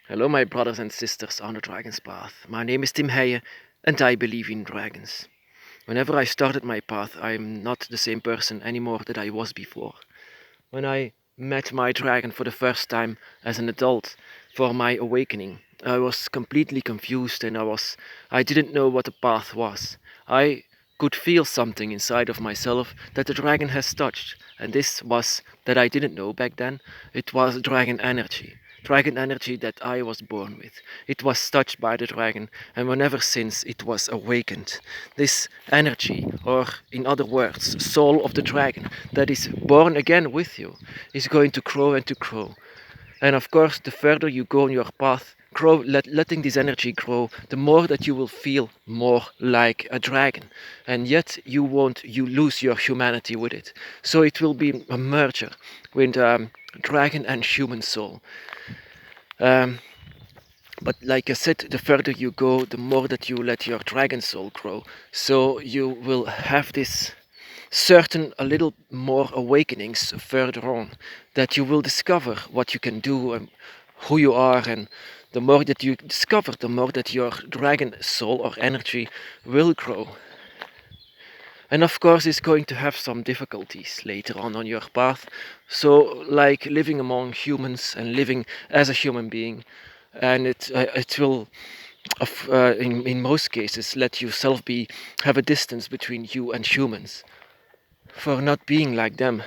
Hello, my brothers and sisters on the Dragon's Path. My name is Tim Heijen, and I believe in dragons. Whenever I started my path, I'm not the same person anymore that I was before. When I met my dragon for the first time as an adult for my awakening, I was completely confused and I didn't know what the path was. I could feel something inside of myself that the dragon has touched, and this was that I didn't know back then. It was dragon energy. Dragon energy that I was born with. It was touched by the dragon, and whenever since it was awakened. This energy, or in other words, soul of the dragon, that is born again with you, is going to grow and to grow. And of course, the further you go on your path, letting this energy grow, the more that you will feel more like a dragon. And yet you lose your humanity with it. So it will be a merger with dragon and human soul. Um, but like I said, the further you go, the more that you let your dragon soul grow. So you will have this certain a little more awakenings further on, that you will discover what you can do and who you are, and the more that you discover, the more that your dragon soul or energy will grow. And of course it's going to have some difficulties later on your path, so like living among humans and living as a human being, and it will in most cases let yourself have a distance between you and humans for not being like them.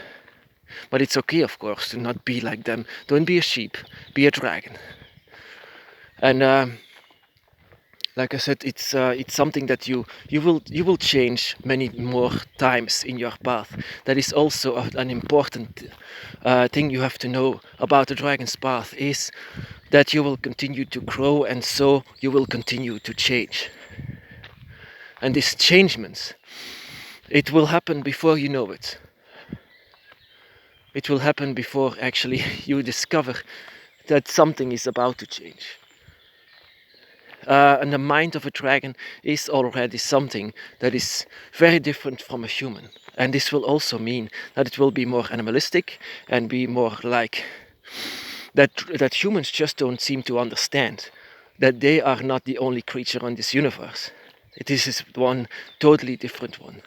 But it's okay, of course, to not be like them. Don't be a sheep, be a dragon. And like I said, it's something that you will change many more times in your path. That is also an important thing you have to know about the dragon's path, is that you will continue to grow, and so you will continue to change. And these changements, it will happen before you know it. It will happen before actually you discover that something is about to change. And the mind of a dragon is already something that is very different from a human. And this will also mean that it will be more animalistic and be more like that humans just don't seem to understand that they are not the only creature on this universe. This is one totally different one.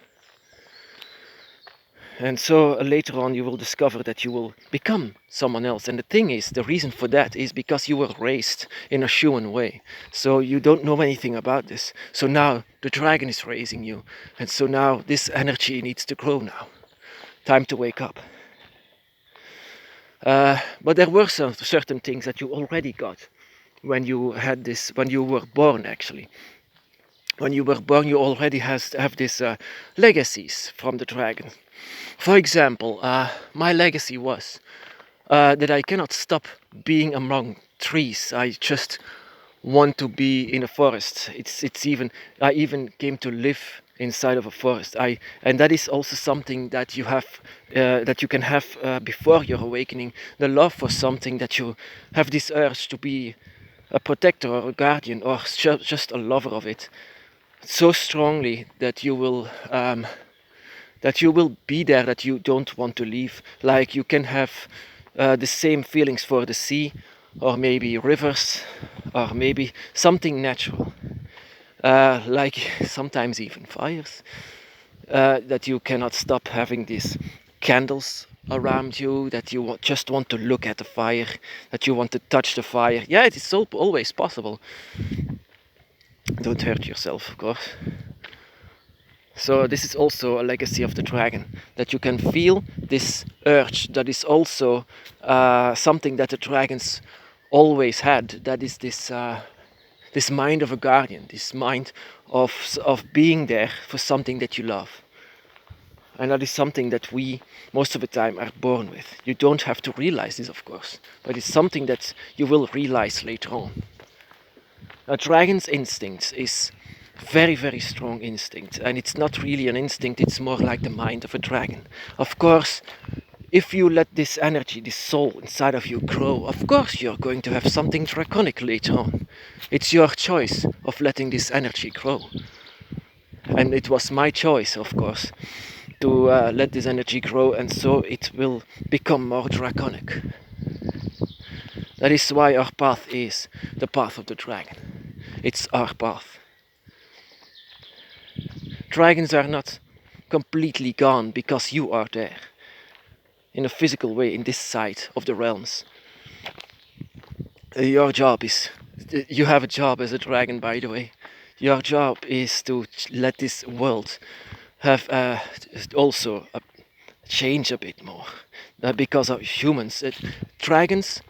And so later on you will discover that you will become someone else. And the thing is, the reason for that is because you were raised in a human way. So you don't know anything about this. So now the dragon is raising you. And so now this energy needs to grow now. Time to wake up. But there were some certain things that you already got when you were born actually. When you were born, you already have these legacies from the dragon. For example, my legacy was that I cannot stop being among trees. I just want to be in a forest. I even came to live inside of a forest. And that is also something that you can have before your awakening. The love for something, that you have this urge to be a protector or a guardian or just a lover of it, so strongly that you will be there, that you don't want to leave. Like you can have the same feelings for the sea, or maybe rivers, or maybe something natural, like sometimes even fires, that you cannot stop having these candles around you, that you just want to look at the fire, that you want to touch the fire. Yeah, it is so always possible. Don't hurt yourself, of course. So this is also a legacy of the dragon, that you can feel this urge. That is also something that the dragons always had. That is this mind of a guardian, this mind of being there for something that you love. And that is something that we most of the time are born with. You don't have to realize this, of course, but it's something that you will realize later on. A dragon's instinct is very, very strong instinct, and it's not really an instinct, it's more like the mind of a dragon. Of course, if you let this energy, this soul inside of you grow, of course you're going to have something draconic later on. It's your choice of letting this energy grow. And it was my choice, of course, to let this energy grow, and so it will become more draconic. That is why our path is the path of the dragon. It's our path. Dragons are not completely gone because you are there. In a physical way, in this side of the realms. Your job is... You have a job as a dragon, by the way. Your job is to let this world have also a change a bit more. Because of humans. Dragons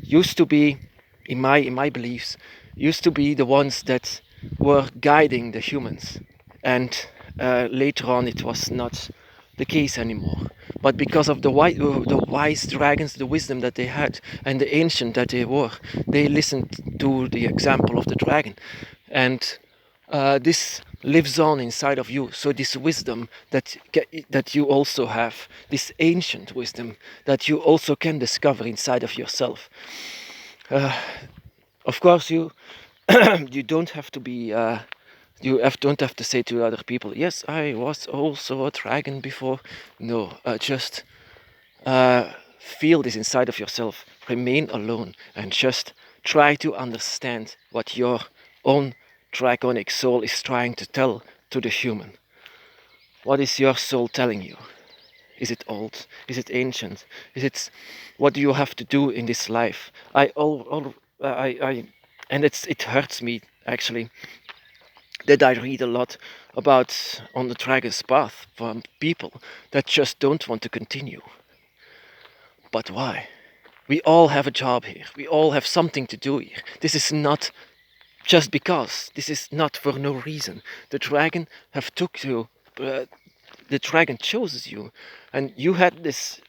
used to be, in my beliefs, used to be the ones that were guiding the humans. And later on it was not the case anymore. But because of the wise dragons, the wisdom that they had, and the ancient that they were, they listened to the example of the dragon. And this lives on inside of you. So this wisdom that you also have, this ancient wisdom that you also can discover inside of yourself. Of course, you you don't have to be don't have to say to other people, yes, I was also a dragon before. No, just feel this inside of yourself. Remain alone and just try to understand what your own draconic soul is trying to tell to the human. What is your soul telling you? Is it old? Is it ancient? Is it what do you have to do in this life? And it hurts me actually that I read a lot about on the dragon's path from people that just don't want to continue. But why? We all have a job here. We all have something to do here. This is not just because. This is not for no reason. The dragon have took you. The dragon chooses you, and you had this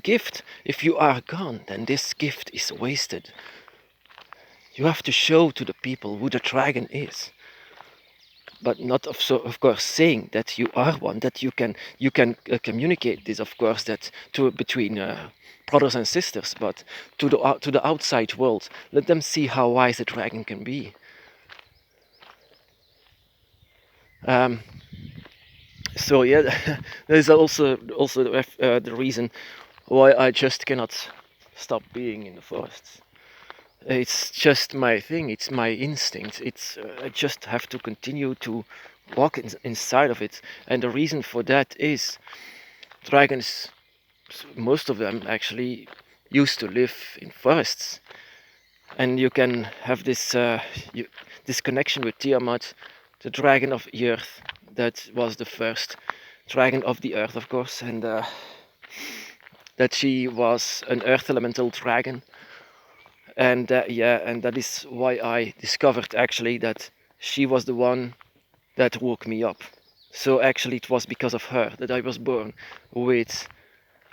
gift. If you are gone, then this gift is wasted. You have to show to the people who the dragon is. But not of course saying that you are one, that you can communicate this, of course, that between brothers and sisters, but to the outside world, let them see how wise a dragon can be. So yeah, there's also the reason why I just cannot stop being in the forests. It's just my thing. It's my instinct. It's I just have to continue to walk inside of it, and the reason for that is dragons. Most of them actually used to live in forests, and you can have this this connection with Tiamat, the dragon of the earth. That was the first dragon of the earth, of course, and that she was an earth elemental dragon. And and that is why I discovered actually that she was the one that woke me up. So actually it was because of her that I was born with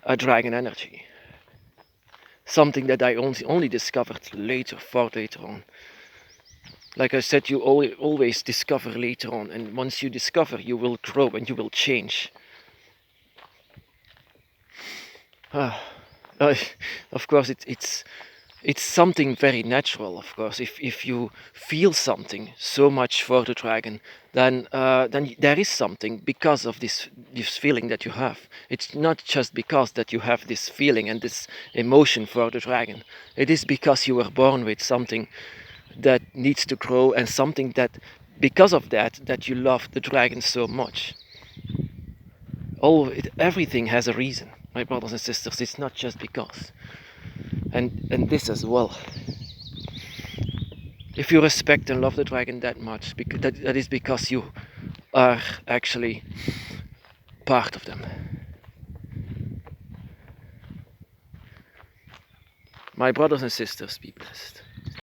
a dragon energy. Something that I only discovered far later on. Like I said, you always discover later on, and once you discover, you will grow and you will change. Of course, it's something very natural. Of course, if you feel something so much for the dragon, then there is something because of this feeling that you have. It's not just because that you have this feeling and this emotion for the dragon. It is because you were born with something that needs to grow, and something that because of that you love the dragon so much. Everything has a reason, my brothers and sisters. It's not just because. And this as well. If you respect and love the dragon that much, that is because you are actually part of them. My brothers and sisters, be blessed.